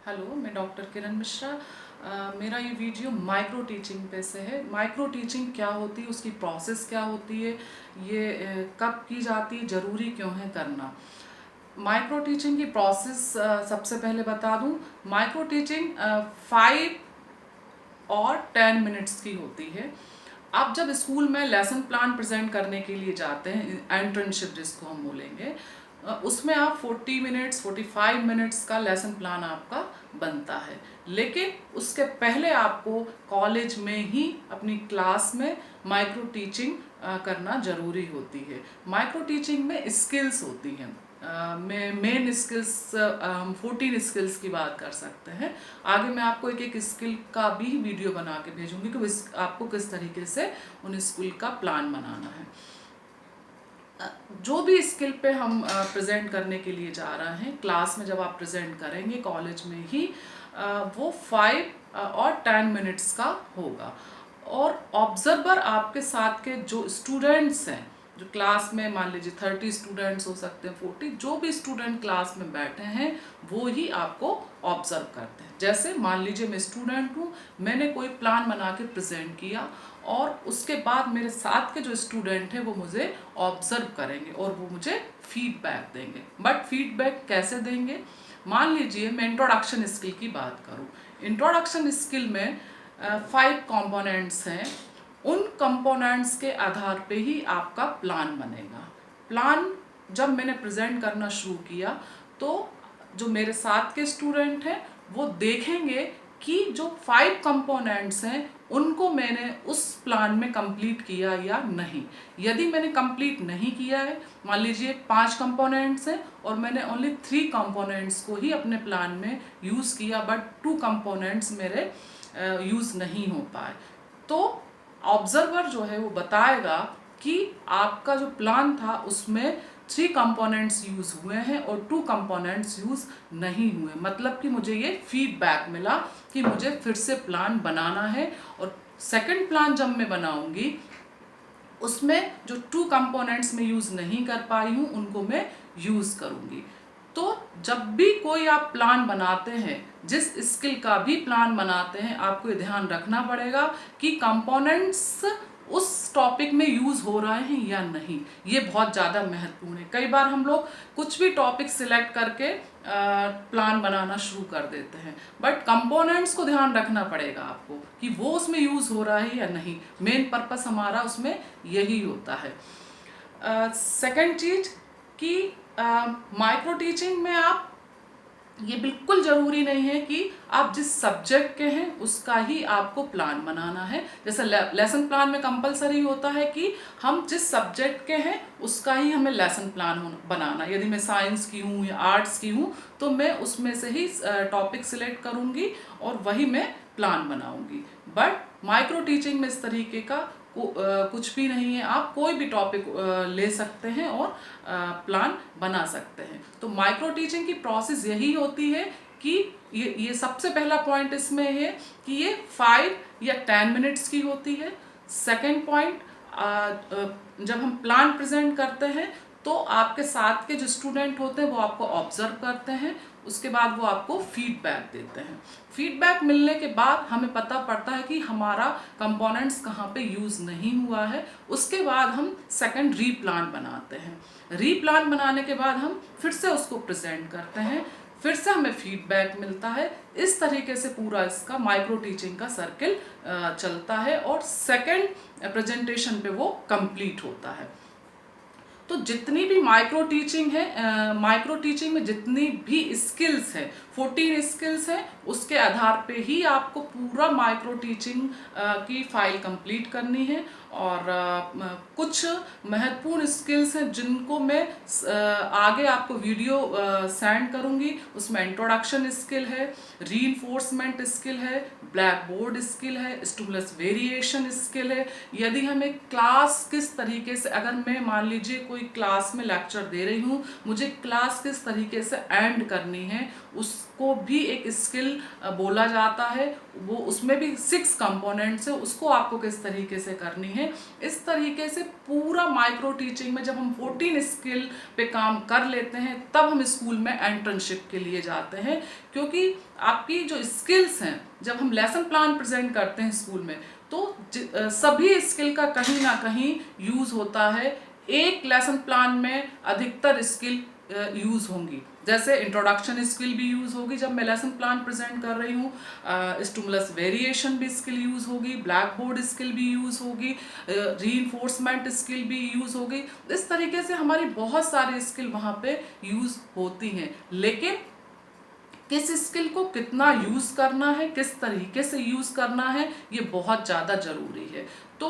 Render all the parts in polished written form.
Hello, मैं doctor किरण मिश्रा। मेरा ये वीडियो माइक्रो टीचिंग पे से है। माइक्रो टीचिंग क्या होती है, उसकी प्रोसेस क्या होती है, ये कब की जाती है, ज़रूरी क्यों है करना। माइक्रो टीचिंग की प्रोसेस सबसे पहले बता दूं। माइक्रो टीचिंग 5 और 10 मिनट्स की होती है। आप जब स्कूल में लेसन प्लान प्रेजेंट करने के लिए जाते हैं, इंटर्नशिप जिसको हम बोलेंगे, उसमें आप 40 मिनट्स 45 मिनट्स का लेसन प्लान आपका बनता है। लेकिन उसके पहले आपको कॉलेज में ही अपनी क्लास में माइक्रो टीचिंग करना ज़रूरी होती है। माइक्रो टीचिंग में स्किल्स होती हैं। मेन स्किल्स हम 14 स्किल्स की बात कर सकते हैं। आगे मैं आपको एक एक स्किल का भी वीडियो बना के भेजूंगी कि आपको किस तरीके से उन स्किल का प्लान बनाना है। जो भी स्किल पे हम प्रेजेंट करने के लिए जा रहे हैं, क्लास में जब आप प्रेजेंट करेंगे कॉलेज में ही, वो 5 और 10 मिनट्स का होगा। और ऑब्जर्वर आपके साथ के जो स्टूडेंट्स हैं, जो क्लास में मान लीजिए 30 स्टूडेंट्स हो सकते हैं, 40, जो भी स्टूडेंट क्लास में बैठे हैं वो ही आपको ऑब्जर्व करते हैं। जैसे मान लीजिए मैं स्टूडेंट हूँ, मैंने कोई प्लान बना के प्रेजेंट किया और उसके बाद मेरे साथ के जो स्टूडेंट हैं वो मुझे ऑब्जर्व करेंगे और वो मुझे फीडबैक देंगे। बट फीडबैक कैसे देंगे? मान लीजिए मैं इंट्रोडक्शन स्किल की बात करूँ। इंट्रोडक्शन स्किल में 5 कंपोनेंट्स हैं। उन कंपोनेंट्स के आधार पे ही आपका प्लान बनेगा। प्लान जब मैंने प्रेजेंट करना शुरू किया तो जो मेरे साथ के स्टूडेंट हैं वो देखेंगे कि जो 5 कंपोनेंट्स हैं उनको मैंने उस प्लान में कंप्लीट किया या नहीं। यदि मैंने कंप्लीट नहीं किया है, मान लीजिए 5 कंपोनेंट्स हैं और मैंने ओनली 3 कंपोनेंट्स को ही अपने प्लान में यूज़ किया, बट 2 कंपोनेंट्स मेरे यूज़ नहीं हो पाए, तो ऑब्जर्वर जो है वो बताएगा कि आपका जो प्लान था उसमें 3 कंपोनेंट्स यूज़ हुए हैं और 2 कंपोनेंट्स यूज़ नहीं हुए। मतलब कि मुझे ये फीडबैक मिला कि मुझे फिर से प्लान बनाना है और सेकंड प्लान जब मैं बनाऊंगी उसमें जो 2 कंपोनेंट्स में यूज़ नहीं कर पाई हूँ उनको मैं यूज़ करूँगी। तो जब भी कोई आप प्लान बनाते हैं, जिस स्किल का भी प्लान बनाते हैं, आपको ये ध्यान रखना पड़ेगा कि कंपोनेंट्स उस टॉपिक में यूज़ हो रहे हैं या नहीं। ये बहुत ज़्यादा महत्वपूर्ण है। कई बार हम लोग कुछ भी टॉपिक सिलेक्ट करके प्लान बनाना शुरू कर देते हैं, बट कंपोनेंट्स को ध्यान रखना पड़ेगा आपको कि वो उसमें यूज़ हो रहा है या नहीं। मेन पर्पस हमारा उसमें यही होता है। सेकंड चीज़ कि माइक्रो टीचिंग में आप, ये बिल्कुल ज़रूरी नहीं है कि आप जिस सब्जेक्ट के हैं उसका ही आपको प्लान बनाना है। जैसे लेसन प्लान में कंपलसरी होता है कि हम जिस सब्जेक्ट के हैं उसका ही हमें लेसन प्लान बनाना। यदि मैं साइंस की हूँ या आर्ट्स की हूँ तो मैं उसमें से ही टॉपिक सिलेक्ट करूँगी और वही मैं प्लान बनाऊँगी। बट माइक्रो टीचिंग में इस तरीके का कुछ भी नहीं है। आप कोई भी टॉपिक ले सकते हैं और प्लान बना सकते हैं। तो माइक्रो टीचिंग की प्रोसेस यही होती है कि ये सबसे पहला पॉइंट इसमें है कि ये 5 या 10 मिनट्स की होती है। सेकंड पॉइंट, जब हम प्लान प्रेजेंट करते हैं तो आपके साथ के जो स्टूडेंट होते हैं वो आपको ऑब्जर्व करते हैं, उसके बाद वो आपको फीडबैक देते हैं। फीडबैक मिलने के बाद हमें पता पड़ता है कि हमारा कंपोनेंट्स कहाँ पे यूज़ नहीं हुआ है। उसके बाद हम सेकंड रीप्लान बनाते हैं। रीप्लान बनाने के बाद हम फिर से उसको प्रेजेंट करते हैं, फिर से हमें फीडबैक मिलता है। इस तरीके से पूरा इसका माइक्रो टीचिंग का सर्किल चलता है और सेकंड प्रेजेंटेशन पे वो कंप्लीट होता है। तो जितनी भी माइक्रो टीचिंग है, माइक्रो टीचिंग में जितनी भी स्किल्स है, 14 स्किल्स हैं, उसके आधार पे ही आपको पूरा माइक्रो टीचिंग की फाइल कंप्लीट करनी है। और कुछ महत्वपूर्ण स्किल्स हैं जिनको मैं आगे आपको वीडियो सेंड करूंगी। उसमें इंट्रोडक्शन स्किल है, रीइंफोर्समेंट स्किल है, ब्लैक बोर्ड स्किल है, स्टिमुलस वेरिएशन स्किल है। यदि हमें क्लास किस तरीके से, अगर मैं मान लीजिए कोई क्लास में लेक्चर दे रही हूँ, मुझे क्लास किस तरीके से एंड करनी है उसको भी एक स्किल बोला जाता है। वो उसमें भी 6 कंपोनेंट्स है, उसको आपको किस तरीके से करनी है। इस तरीके से पूरा माइक्रो टीचिंग में जब हम 14 स्किल पे काम कर लेते हैं तब हम स्कूल में एंटर्नशिप के लिए जाते हैं, क्योंकि आपकी जो स्किल्स हैं, जब हम लेसन प्लान प्रेजेंट करते हैं स्कूल में तो सभी स्किल का कहीं ना कहीं यूज़ होता है। एक लेसन प्लान में अधिकतर स्किल यूज़ होंगी, जैसे इंट्रोडक्शन स्किल भी यूज़ होगी जब मैं लेसन प्लान प्रेजेंट कर रही हूँ, स्टिमुलस वेरिएशन भी स्किल यूज़ होगी, ब्लैक बोर्ड स्किल भी यूज़ होगी, रीइंफोर्समेंट स्किल भी यूज़ होगी। इस तरीके से हमारी बहुत सारी स्किल वहाँ पे यूज़ होती हैं, लेकिन किस स्किल को कितना यूज़ करना है, किस तरीके से यूज़ करना है, ये बहुत ज़्यादा ज़रूरी है। तो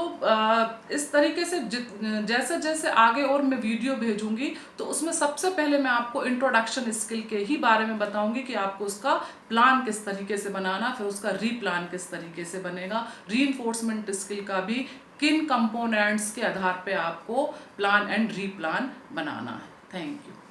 इस तरीके से जैसे जैसे आगे और मैं वीडियो भेजूंगी तो उसमें सबसे पहले मैं आपको इंट्रोडक्शन स्किल के ही बारे में बताऊंगी कि आपको उसका प्लान किस तरीके से बनाना, फिर उसका रीप्लान किस तरीके से बनेगा, रीइंफोर्समेंट स्किल का भी किन कंपोनेंट्स के आधार पे आपको प्लान एंड रीप्लान बनाना है। Thank you.